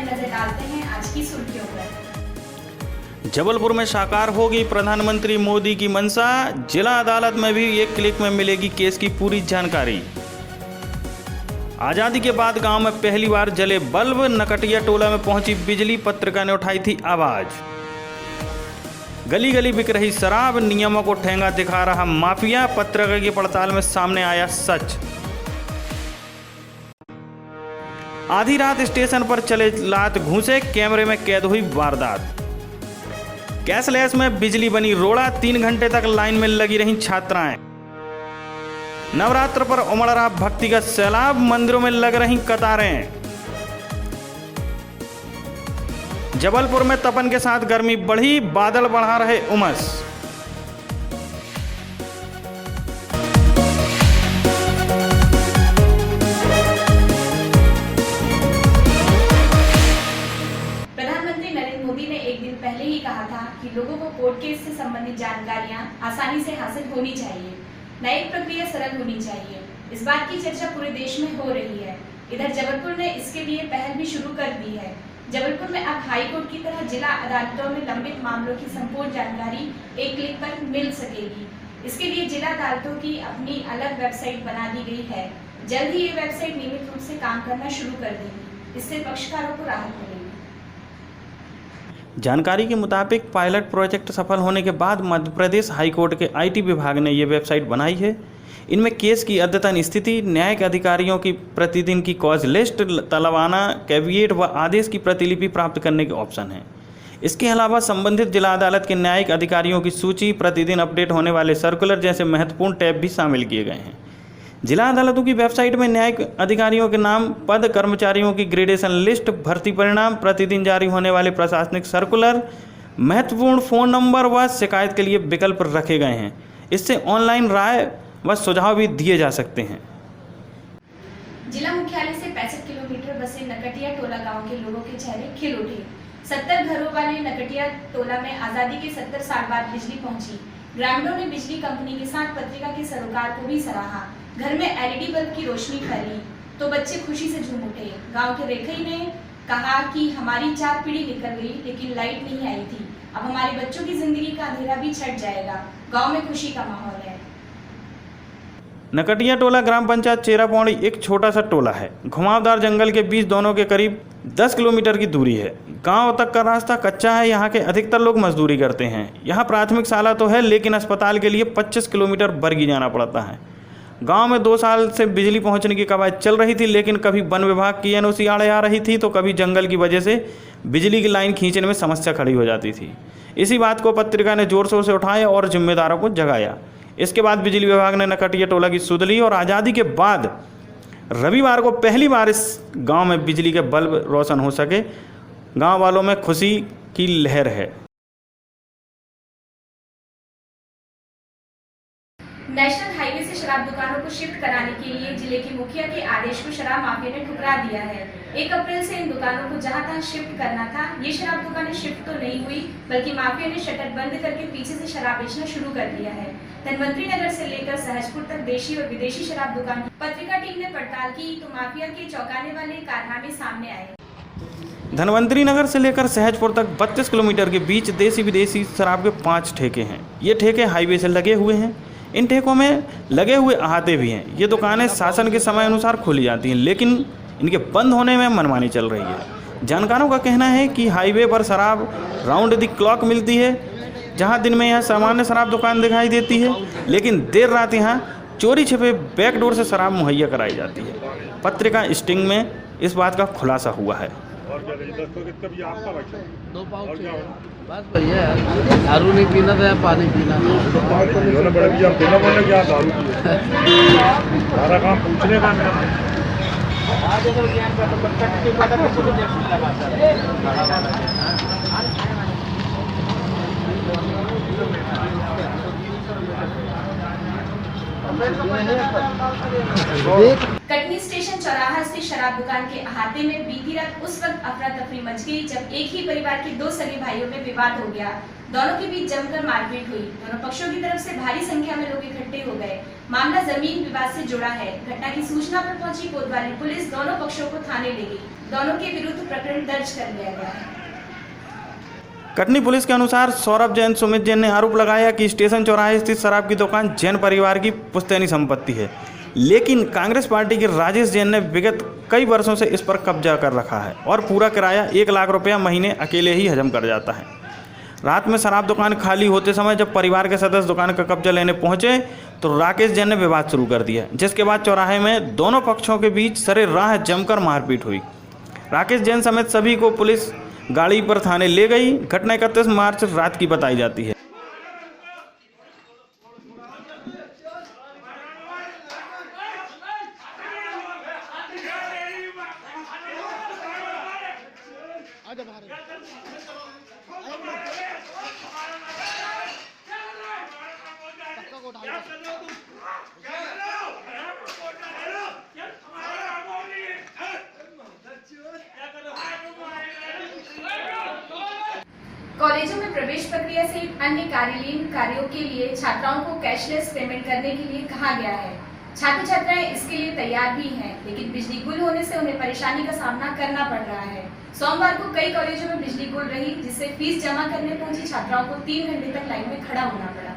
नजर डालते हैं आज की सुर्खियों पर। जबलपुर में साकार होगी प्रधानमंत्री मोदी की मंशा। जिला अदालत में भी एक क्लिक में मिलेगी केस की पूरी जानकारी। आजादी के बाद गांव में पहली बार जले बल्ब। नकटिया टोला में पहुंची बिजली, पत्रकार ने उठाई थी आवाज। गली गली बिक रही शराब, नियमों को ठेंगा दिखा रहा माफिया। पत्रकार की पड़ताल में सामने आया सच। आधी रात स्टेशन पर चले लात घूंसे, कैमरे में कैद हुई वारदात। कैशलेस में बिजली बनी रोड़ा, 3 घंटे तक लाइन में लगी रहीं छात्राएं। नवरात्र पर उमड़ रहा भक्ति का सैलाब, मंदिरों में लग रही कतारें। जबलपुर में तपन के साथ गर्मी बढ़ी, बादल बढ़ा रहे उमस। प्रधानमंत्री नरेंद्र मोदी ने एक दिन पहले ही कहा था कि लोगों को कोर्ट केस से संबंधित जानकारियां आसानी से हासिल होनी चाहिए, न्यायिक प्रक्रिया सरल होनी चाहिए। इस बात की चर्चा पूरे देश में हो रही है। इधर जबलपुर ने इसके लिए पहल भी शुरू कर दी है। जबलपुर में अब हाई कोर्ट की तरह जिला अदालतों में लंबित मामलों की संपूर्ण जानकारी एक क्लिक पर मिल सकेगी। इसके लिए जिला अदालतों की अपनी अलग वेबसाइट बना दी गई है। जल्द ही ये वेबसाइट नियमित रूप से काम करना शुरू कर देगी। इससे पक्षकारों को राहत मिलेगी। जानकारी के मुताबिक पायलट प्रोजेक्ट सफल होने के बाद मध्य प्रदेश हाईकोर्ट के आईटी विभाग ने ये वेबसाइट बनाई है। इनमें केस की अद्यतन स्थिति, न्यायिक अधिकारियों की प्रतिदिन की कॉज लिस्ट, तलवाना, कैविएट व आदेश की प्रतिलिपि प्राप्त करने के ऑप्शन हैं। इसके अलावा संबंधित जिला अदालत के न्यायिक अधिकारियों की सूची, प्रतिदिन अपडेट होने वाले सर्कुलर जैसे महत्वपूर्ण टैब भी शामिल किए गए हैं। जिला अदालतों की वेबसाइट में न्यायिक अधिकारियों के नाम, पद, कर्मचारियों की ग्रेडेशन लिस्ट, भर्ती परिणाम, प्रतिदिन जारी होने वाले प्रशासनिक सर्कुलर, महत्वपूर्ण फ़ोन नंबर व शिकायत के लिए विकल्प रखे गए हैं। इससे ऑनलाइन राय व सुझाव भी दिए जा सकते हैं। जिला मुख्यालय से 65 किलोमीटर बसे नकटिया टोला गांव के लोगों के चेहरे खिल उठे। 70 घरों वाले नकटिया टोला में आजादी के 70 साल बाद बिजली पहुंची। ग्रामीणों ने बिजली कंपनी के साथ पत्रिका के सरोकार को भी सराहा। घर में एलईडी बल्ब की रोशनी फैली तो बच्चे खुशी से झूम उठे। गांव के रेखई ने कहा कि हमारी 4 पीढ़ी निकल गई लेकिन लाइट नहीं आई थी। अब हमारे बच्चों की जिंदगी का अंधेरा भी छट जाएगा। गांव में खुशी का माहौल है। नकटिया टोला ग्राम पंचायत चेरापौड़ी एक छोटा सा टोला है। घुमावदार जंगल के बीच दोनों के करीब 10 किलोमीटर की दूरी है। गांव तक का रास्ता कच्चा है। यहाँ के अधिकतर लोग मजदूरी करते हैं। यहाँ प्राथमिक शाला तो है लेकिन अस्पताल के लिए 25 किलोमीटर बरगी जाना पड़ता है। गांव में 2 साल से बिजली पहुंचने की कवायद चल रही थी, लेकिन कभी वन विभाग की एनओसी आड़े आ रही थी तो कभी जंगल की वजह से बिजली की लाइन खींचने में समस्या खड़ी हो जाती थी। इसी बात को पत्रिका ने जोर शोर से उठाया और जिम्मेदारों को जगाया। इसके बाद बिजली विभाग ने नकटिया टोला की सुध ली और आज़ादी के बाद रविवार को पहली बार इस गांव में बिजली के बल्ब रोशन हो सके। गांव वालों में खुशी की लहर है। नेशनल हाईवे से शराब दुकानों को शिफ्ट कराने के लिए जिले के मुखिया के आदेश को शराब माफिया ने ठुकरा दिया है। 1 अप्रैल से इन दुकानों को जहां तहां शिफ्ट करना था। ये शराब दुकानें शिफ्ट तो नहीं हुई बल्कि माफिया ने शटर बंद करके पीछे से शराब बेचना शुरू कर दिया है। धनवंतरी नगर से लेकर सहजपुर तक देशी और विदेशी शराब दुकान की पत्रिका टीम ने पड़ताल की तो माफिया के चौंकाने वाले कारनामे सामने आए। धनवंतरी नगर से लेकर सहजपुर तक 32 किलोमीटर के बीच देसी विदेशी शराब के 5 ठेके हैं। ये ठेके हाईवे से लगे हुए हैं। इन ठेकों में लगे हुए अहाते भी हैं। ये दुकानें शासन के समय अनुसार खोली जाती हैं लेकिन इनके बंद होने में मनमानी चल रही है। जानकारों का कहना है कि हाईवे पर शराब राउंड द क्लॉक मिलती है। जहां दिन में यह सामान्य शराब दुकान दिखाई देती है लेकिन देर रात यहाँ चोरी छिपे बैकडोर से शराब मुहैया कराई जाती है। पत्रिका स्टिंग में इस बात का खुलासा हुआ है। बस भैया दारू नहीं पीना था या पानी पीना सारा काम पूछने का कटनी स्टेशन चौराहा से शराब दुकान के अहाते में बीती रात उस वक्त अफरा तफरी मच गई जब एक ही परिवार के 2 सगे भाइयों में विवाद हो गया। दोनों के बीच जमकर मारपीट हुई। दोनों पक्षों की तरफ से भारी संख्या में लोग इकट्ठे हो गए। मामला जमीन विवाद से जुड़ा है। घटना की सूचना पर पहुंची कोतवाली पुलिस दोनों पक्षों को थाने ले गई। दोनों के विरुद्ध प्रकरण दर्ज कर लिया गया है। कटनी पुलिस के अनुसार सौरभ जैन सुमित जैन ने आरोप लगाया कि स्टेशन चौराहे स्थित शराब की दुकान जैन परिवार की पुश्तैनी संपत्ति है, लेकिन कांग्रेस पार्टी के राजेश जैन ने विगत कई वर्षों से इस पर कब्जा कर रखा है और पूरा किराया 1 लाख रुपया महीने अकेले ही हजम कर जाता है। रात में शराब दुकान खाली होते समय जब परिवार के सदस्य दुकान का कब्जा लेने पहुंचे तो राकेश जैन ने विवाद शुरू कर दिया, जिसके बाद चौराहे में दोनों पक्षों के बीच सरेराह जमकर मारपीट हुई। राकेश जैन समेत सभी को पुलिस गाड़ी पर थाने ले गई। घटना 31 मार्च रात की बताई जाती है। कॉलेजों में प्रवेश प्रक्रिया सहित अन्य कार्यलीन कार्यों के लिए छात्राओं को कैशलेस पेमेंट करने के लिए कहा गया है। छात्र छात्राएं इसके लिए तैयार भी हैं, लेकिन बिजली गुल होने से उन्हें परेशानी का सामना करना पड़ रहा है। सोमवार को कई कॉलेजों में बिजली गुल रही, जिससे फीस जमा करने पहुंची छात्राओं को 3 घंटे तक लाइन में खड़ा होना पड़ा।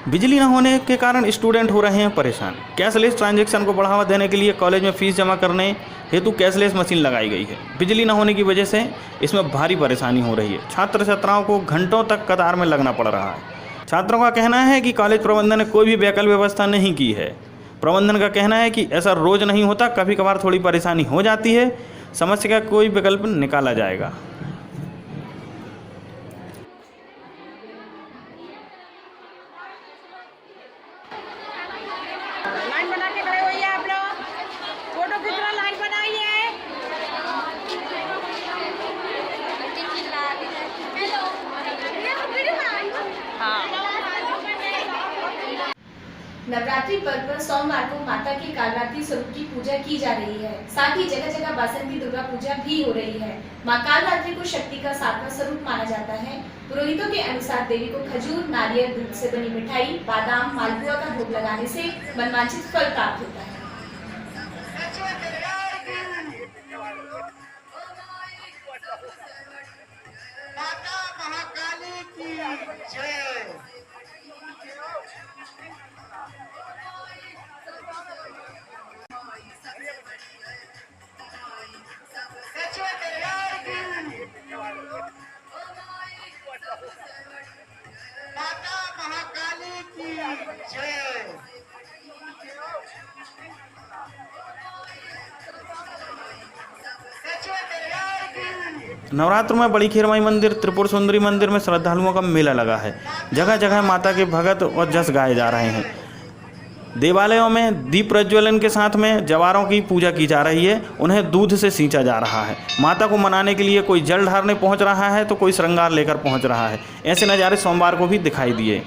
बिजली न होने के कारण स्टूडेंट हो रहे हैं परेशान। कैशलेस ट्रांजैक्शन को बढ़ावा देने के लिए कॉलेज में फीस जमा करने हेतु कैशलेस मशीन लगाई गई है। बिजली न होने की वजह से इसमें भारी परेशानी हो रही है। छात्र छात्राओं को घंटों तक कतार में लगना पड़ रहा है। छात्रों का कहना है कि कॉलेज प्रबंधन ने कोई भी वैकल्पिक व्यवस्था नहीं की है। प्रबंधन का कहना है कि ऐसा रोज नहीं होता, कभी कभार थोड़ी परेशानी हो जाती है। समस्या का कोई विकल्प निकाला जाएगा। लाइन बना के खड़े होइए आप लोग, फोटो की तरह लाइन बनाइए। नवरात्रि पर्व पर सोमवार को माता के कालरात्रि स्वरूप की पूजा की जा रही है। साथ ही जगह जगह बासंती दुर्गा पूजा भी हो रही है। मां कालरात्रि को शक्ति का 7वां स्वरूप माना जाता है। पुरोहितों के अनुसार देवी को खजूर, नारियल, दूध से बनी मिठाई, बादाम, मालपुआ का भोग लगाने से मनवांछित फल प्राप्त होता है। माता महाकाली की जय। माता महाकाली की जय। नवरात्र में बड़ी खीरमाई मंदिर, त्रिपुर सुंदरी मंदिर में श्रद्धालुओं का मेला लगा है। जगह जगह माता के भगत और जस गाए जा रहे हैं। देवालयों में दीप प्रज्वलन के साथ में जवारों की पूजा की जा रही है। उन्हें दूध से सींचा जा रहा है। माता को मनाने के लिए कोई जल ढारने पहुंच रहा है तो कोई श्रृंगार लेकर पहुंच रहा है। ऐसे नज़ारे सोमवार को भी दिखाई दिए।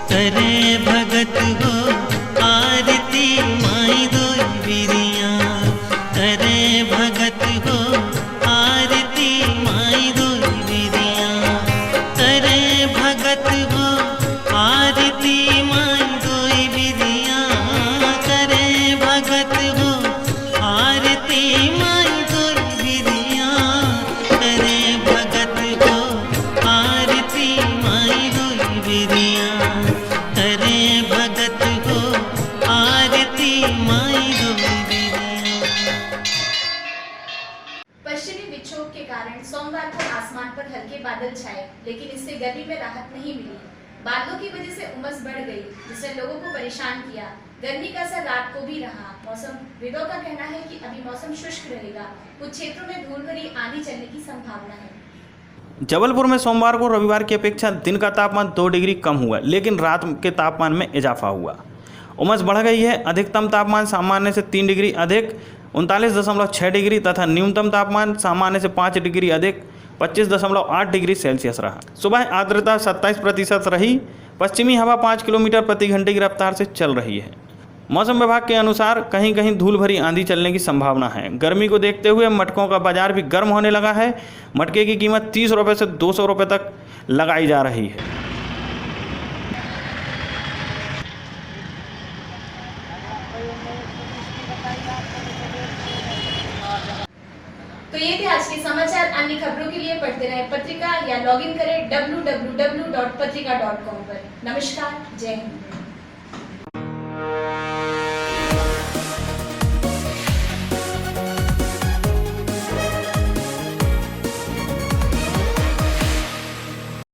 करे भगत हो आरती माई दोई बिरिया, करे भगत हो आरती माई दोई बिरिया, करे भगत हो आरती माई दोई बिरिया, करे भगत हो आरती माई दोई बिरिया, करे भगत हो आरती माई दोई बिरिया, करे भगत हो आरती माई दोई। पश्चिमी विक्षोभ के कारण सोमवार को आसमान पर हल्के बादल छाए, लेकिन इससे गर्मी में राहत नहीं मिली। बादलों की वजह से उमस बढ़ गई, जिसने लोगों को परेशान किया। गर्मी का असर रात को भी रहा। मौसम विदों का कहना है कि अभी मौसम शुष्क रहेगा। कुछ क्षेत्रों में धूल भरी आंधी चलने की संभावना है। जबलपुर में सोमवार को रविवार की अपेक्षा दिन का तापमान 2 डिग्री कम हुआ, लेकिन रात के तापमान में इजाफा हुआ। उमस बढ़ गई है। अधिकतम तापमान सामान्य से 3 डिग्री अधिक 39.6 डिग्री तथा न्यूनतम तापमान सामान्य से 5 डिग्री अधिक 25.8 डिग्री सेल्सियस रहा। सुबह आर्द्रता 27% रही। पश्चिमी हवा 5 किलोमीटर प्रति घंटे की रफ्तार से चल रही है। मौसम विभाग के अनुसार कहीं कहीं धूल भरी आंधी चलने की संभावना है। गर्मी को देखते हुए मटकों का बाजार भी गर्म होने लगा है। मटके की कीमत 30 रुपये से 200 रुपये तक लगाई जा रही है। तो ये थे आज के समाचार। अन्य खबरों के लिए पढ़ते रहे पत्रिका या लॉगिन करें www.patrika.com पर। नमस्कार, जय हिंद।